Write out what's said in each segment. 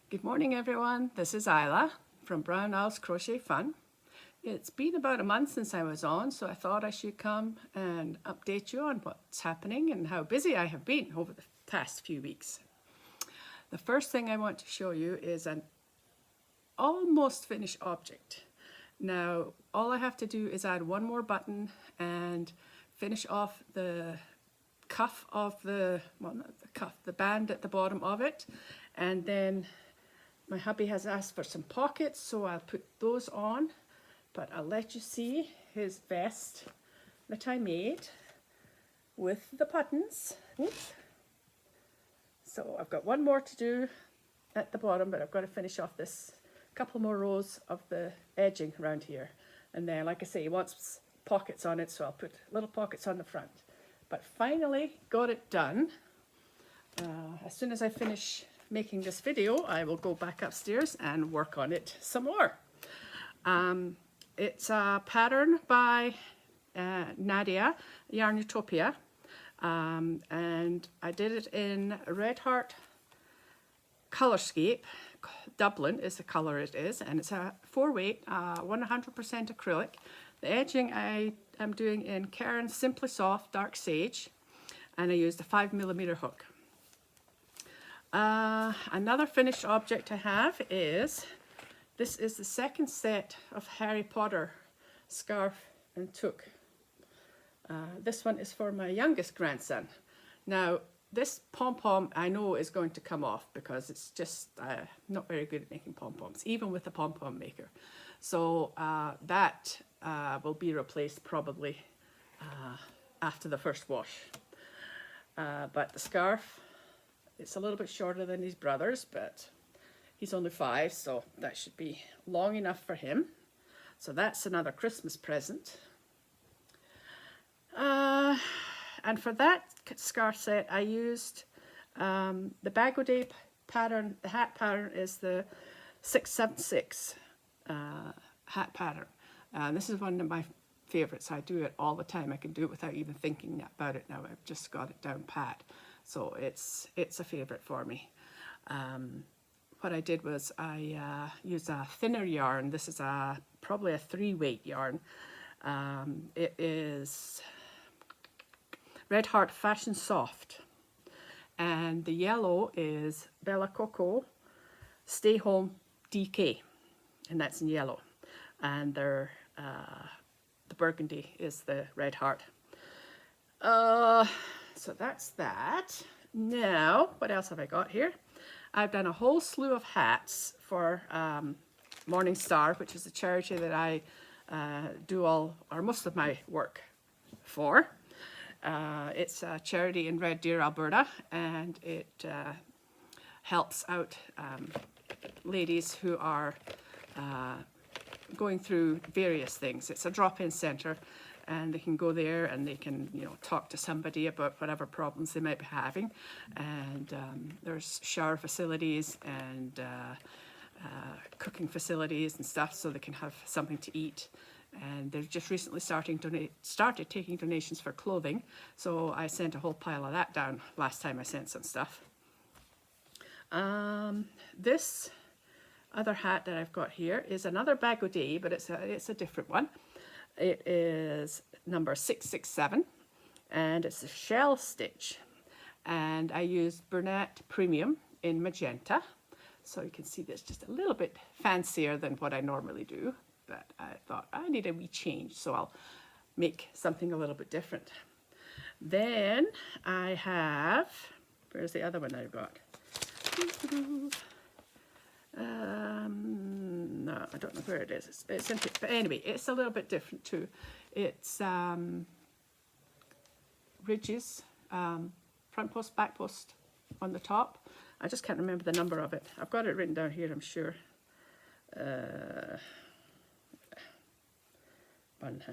Good morning everyone, this is Isla from Brown Owl's Crochet Fun. It's been about a month since I was on, so I thought I should come and update you on what's happening and how busy I have been over the past few weeks. The first thing I want to show you is an almost finished object. Now all I have to do is add one more button and finish off the cuff of the, well not the cuff, the band at the bottom of it, and then my hubby has asked for some pockets, so I'll put those on, but I'll let you see his vest that I made with the buttons. Oops. So I've got one more to do at the bottom, but I've got to finish off this couple more rows of the edging around here. And then, like I say, he wants pockets on it, so I'll put little pockets on the front. But finally got it done. As soon as I finish making this video, I will go back upstairs and work on it some more. It's a pattern by Nadia, Yarn Utopia, and I did it in Red Heart Colorscape. Dublin is the color it is, and it's a 4-weight, 100% acrylic. The edging I am doing in Caron Simply Soft Dark Sage, and I used a 5mm hook. Another finished object I have is, this is the second set of Harry Potter scarf and toque. This one is for my youngest grandson. Now this pom-pom I know is going to come off because it's just not very good at making pom-poms, even with a pom-pom maker. So that will be replaced probably after the first wash. But the scarf, it's a little bit shorter than his brother's, but he's only 5, so that should be long enough for him. So that's another Christmas present. And for that scarf set, I used the Bag O' Day pattern. The hat pattern is the 676 hat pattern. This is one of my favorites. I do it all the time. I can do it without even thinking about it now. I've just got it down pat. So it's a favorite for me. What I did was I used a thinner yarn. This is probably a 3-weight yarn. It is Red Heart Fashion Soft, and the yellow is Bella Coco Stay Home DK, and that's in yellow, and the burgundy is the Red Heart. So that's that. Now, what else have I got here? I've done a whole slew of hats for Morning Star, which is a charity that I do all or most of my work for. It's a charity in Red Deer, Alberta, and it helps out ladies who are going through various things. It's a drop-in centre, and they can go there and they can, you know, talk to somebody about whatever problems they might be having. And there's shower facilities and cooking facilities and stuff, so they can have something to eat. And they've just recently started taking donations for clothing, so I sent a whole pile of that down last time I sent some stuff. This other hat that I've got here is another Bag O' Day, but it's a different one. It is number 667, and it's a shell stitch, and I used Bernat Premium in magenta, so you can see this just a little bit fancier than what I normally do. But I thought I need a wee change, so I'll make something a little bit different. Then I have, where's the other one I've got? No, I don't know where it is. It's in here. But anyway, it's a little bit different too. It's ridges, front post, back post on the top. I just can't remember the number of it. I've got it written down here, I'm sure.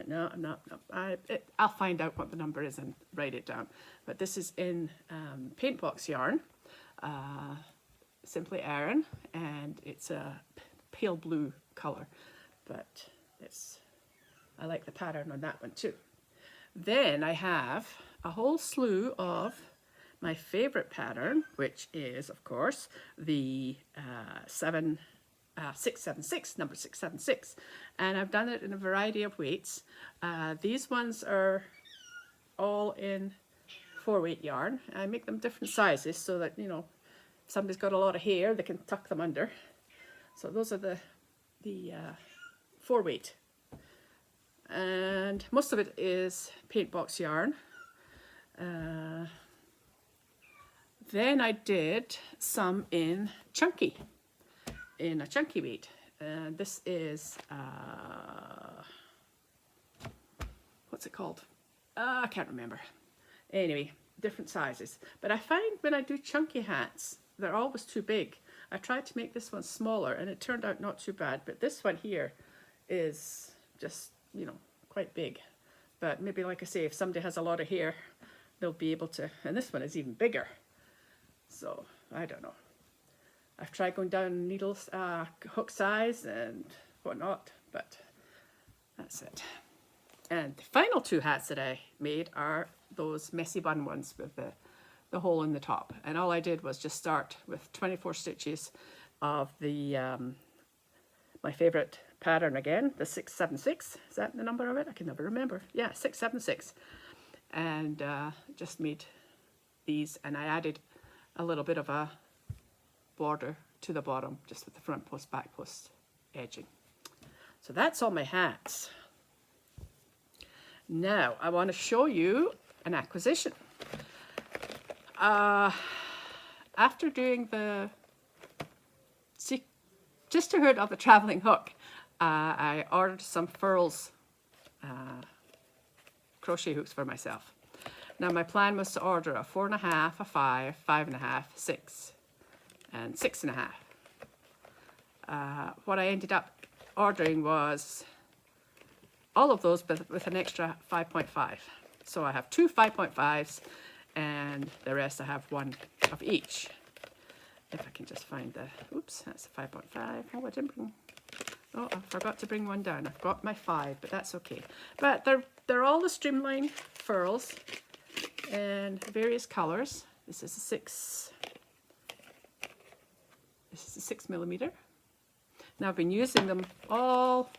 No, I'm not. I'll find out what the number is and write it down. But this is in Paintbox yarn, Simply Aran, and it's a pale blue color. But I like the pattern on that one too. Then I have a whole slew of my favorite pattern, which is, of course, the 676, number 676. And I've done it in a variety of weights. These ones are all in 4-weight yarn. I make them different sizes so that, you know, if somebody's got a lot of hair, they can tuck them under. So those are the 4-weight. And most of it is paint box yarn. Then I did some in chunky, in a chunky weight. And this is, what's it called? I can't remember. Anyway, different sizes. But I find when I do chunky hats, they're always too big. I tried to make this one smaller and it turned out not too bad. But this one here is just, you know, quite big. But maybe, like I say, if somebody has a lot of hair, they'll be able to, and this one is even bigger. So, I don't know. I've tried going down needles, hook size and whatnot, but that's it. And the final 2 hats that I made are those messy bun ones with the hole in the top. And all I did was just start with 24 stitches of the, my favorite pattern again, the 676. Is that the number of it? I can never remember. Yeah, 676. And just made these, and I added a little bit of a border to the bottom, just with the front post, back post edging. So that's all my hats. Now I want to show you an acquisition. After doing the Sisterhood of the Traveling Hook, I ordered some Furls crochet hooks for myself. Now my plan was to order a 4.5, a 5, 5.5, 6, and 6.5. What I ended up ordering was all of those with an extra 5.5. So I have 2 5.5s and the rest I have 1 of each. If I can just find the, oops, that's a 5.5. Oh, I didn't bring, oh, I forgot to bring one down. I've got my 5, but that's okay. But they're all the streamline furls in various colors. This is a 6mm. Now I've been using them all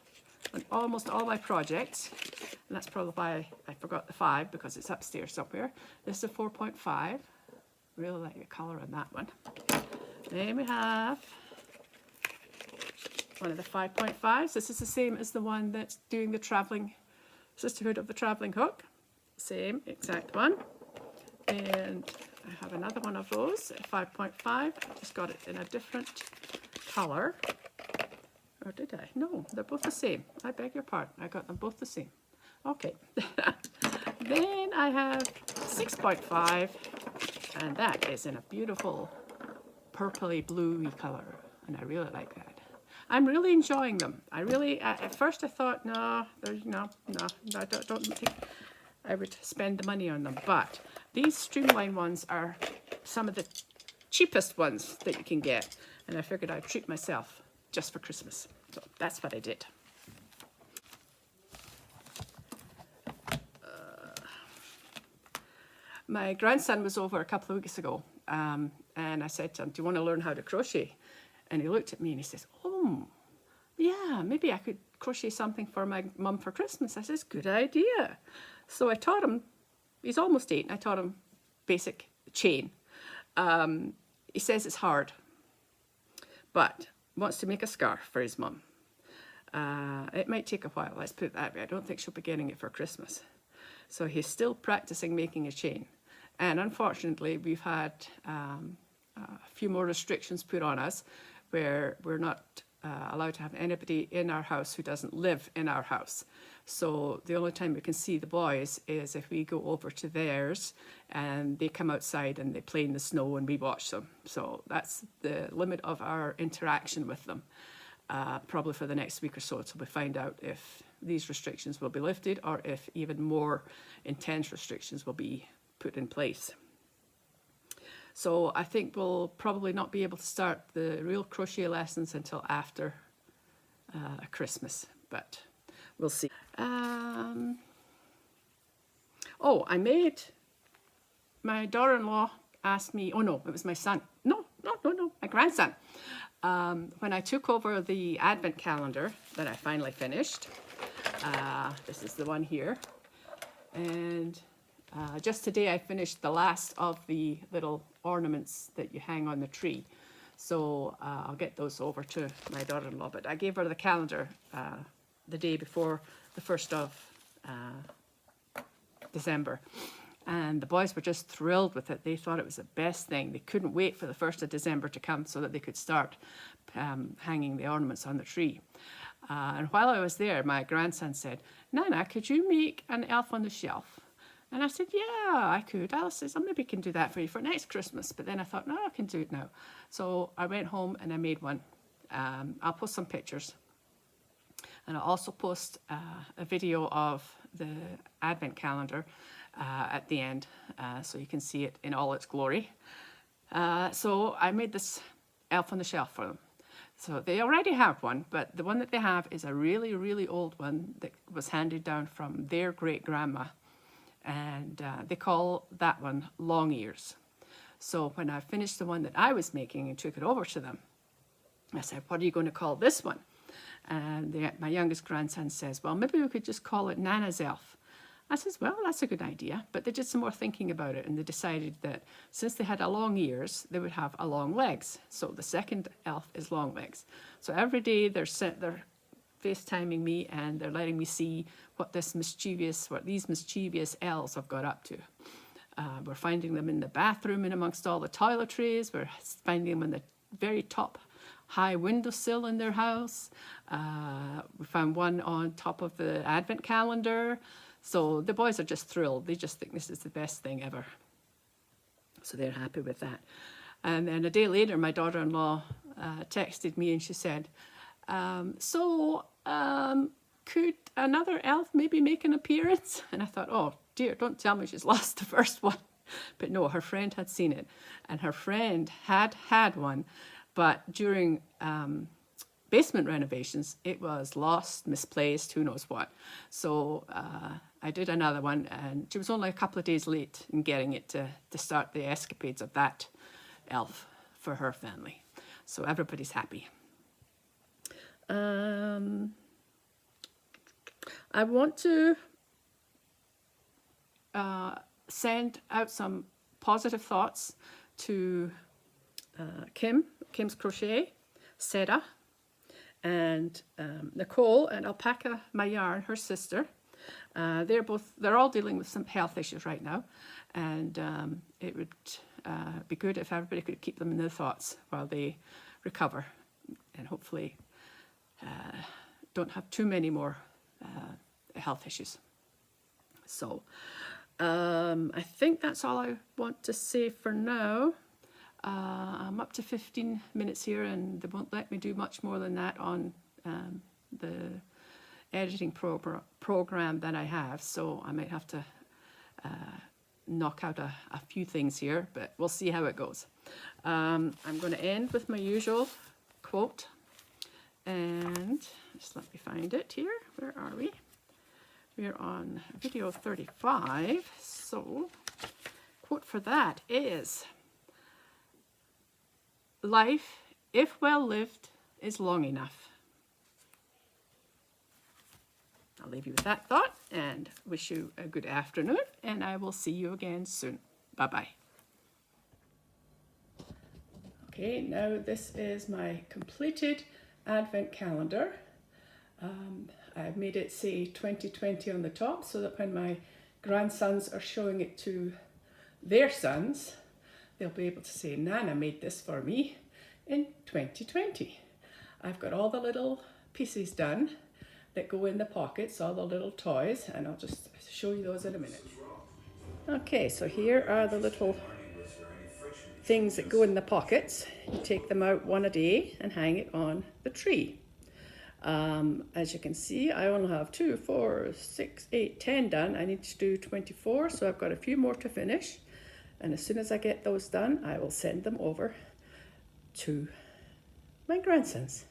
on almost all my projects, and that's probably why I forgot the 5, because it's upstairs somewhere. This is a 4.5. Really like the color on that one. Then we have one of the 5.5s. This is the same as the one that's doing the traveling Sisterhood of the Traveling Hook. Same exact one. And I have another one of those at 5.5. I just got it in a different color. Or did I? No, they're both the same. I beg your pardon. I got them both the same. Okay. Then I have 6.5, and that is in a beautiful purpley bluey color, and I really like that. I'm really enjoying them. I really, at first I thought, no, I don't think I would spend the money on them, but these streamline ones are some of the cheapest ones that you can get, and I figured I'd treat myself just for Christmas. So that's what I did. My grandson was over a couple of weeks ago, and I said to him, do you want to learn how to crochet? And he looked at me and he says, oh, yeah, maybe I could crochet something for my mum for Christmas. I says, good idea. So I taught him, he's almost 8, and I taught him basic chain. He says it's hard, but wants to make a scarf for his mum. It might take a while, let's put it that way. I don't think she'll be getting it for Christmas. So he's still practicing making a chain. And unfortunately, we've had a few more restrictions put on us where we're not allowed to have anybody in our house who doesn't live in our house. So the only time we can see the boys is if we go over to theirs and they come outside and they play in the snow and we watch them. So that's the limit of our interaction with them, probably for the next week or so, until we find out if these restrictions will be lifted or if even more intense restrictions will be put in place. So I think we'll probably not be able to start the real crochet lessons until after Christmas, but we'll see. Oh, I made my daughter-in-law asked me, oh no, it was my son. No, my grandson. When I took over the Advent calendar that I finally finished, this is the one here. And just today I finished the last of the little ornaments that you hang on the tree. So I'll get those over to my daughter-in-law. But I gave her the calendar the day before the 1st of December. And the boys were just thrilled with it. They thought it was the best thing. They couldn't wait for the 1st of December to come so that they could start hanging the ornaments on the tree. And while I was there, my grandson said, Nana, could you make an elf on the shelf? And I said, yeah, I could. Alice says, I maybe can do that for you for next Christmas. But then I thought, no, I can do it now. So I went home and I made one. I'll post some pictures. And I'll also post a video of the Advent calendar at the end, so you can see it in all its glory. So I made this elf on the shelf for them. So they already have one, but the one that they have is a really, really old one that was handed down from their great-grandma. And they call that one Long Ears. So when I finished the one that I was making and took it over to them, I said, what are you going to call this one? And my youngest grandson says, well, maybe we could just call it Nana's Elf. I says, well, that's a good idea. But they did some more thinking about it, and they decided that since they had a long ears, they would have a long legs. So the second elf is long legs. So every day they're FaceTiming me, and they're letting me see what these mischievous elves have got up to. We're finding them in the bathroom and amongst all the toiletries. We're finding them on the very top high windowsill in their house. We found one on top of the Advent calendar. So the boys are just thrilled. They just think this is the best thing ever. So they're happy with that. And then a day later, my daughter-in-law texted me and she said, could another elf maybe make an appearance? And I thought, oh dear, don't tell me she's lost the first one. But no, her friend had seen it. And her friend had one. But during basement renovations, it was lost, misplaced, who knows what. So I did another one, and she was only a couple of days late in getting it to start the escapades of that elf for her family. So everybody's happy. I want to send out some positive thoughts to Kim's Crochet, Sarah, and Nicole and Alpaca My Yarn, her sister. They're all dealing with some health issues right now, and it would be good if everybody could keep them in their thoughts while they recover, and hopefully don't have too many more health issues. So I think that's all I want to say for now. I'm up to 15 minutes here, and they won't let me do much more than that on the editing program that I have, so I might have to knock out a few things here, but we'll see how it goes. I'm going to end with my usual quote, and just let me find it here. Where are we? We're on video 35, so quote for that is, life, if well lived, is long enough. I'll leave you with that thought and wish you a good afternoon, and I will see you again soon. Bye-bye. Okay, now this is my completed Advent calendar. I've made it say 2020 on the top so that when my grandsons are showing it to their sons, they'll be able to say, Nana made this for me in 2020. I've got all the little pieces done that go in the pockets, all the little toys, and I'll just show you those in a minute. Okay, so here are the little things that go in the pockets. You take them out one a day and hang it on the tree. As you can see, I only have 2, 4, 6, 8, 10 done. I need to do 24, so I've got a few more to finish. And as soon as I get those done, I will send them over to my grandsons.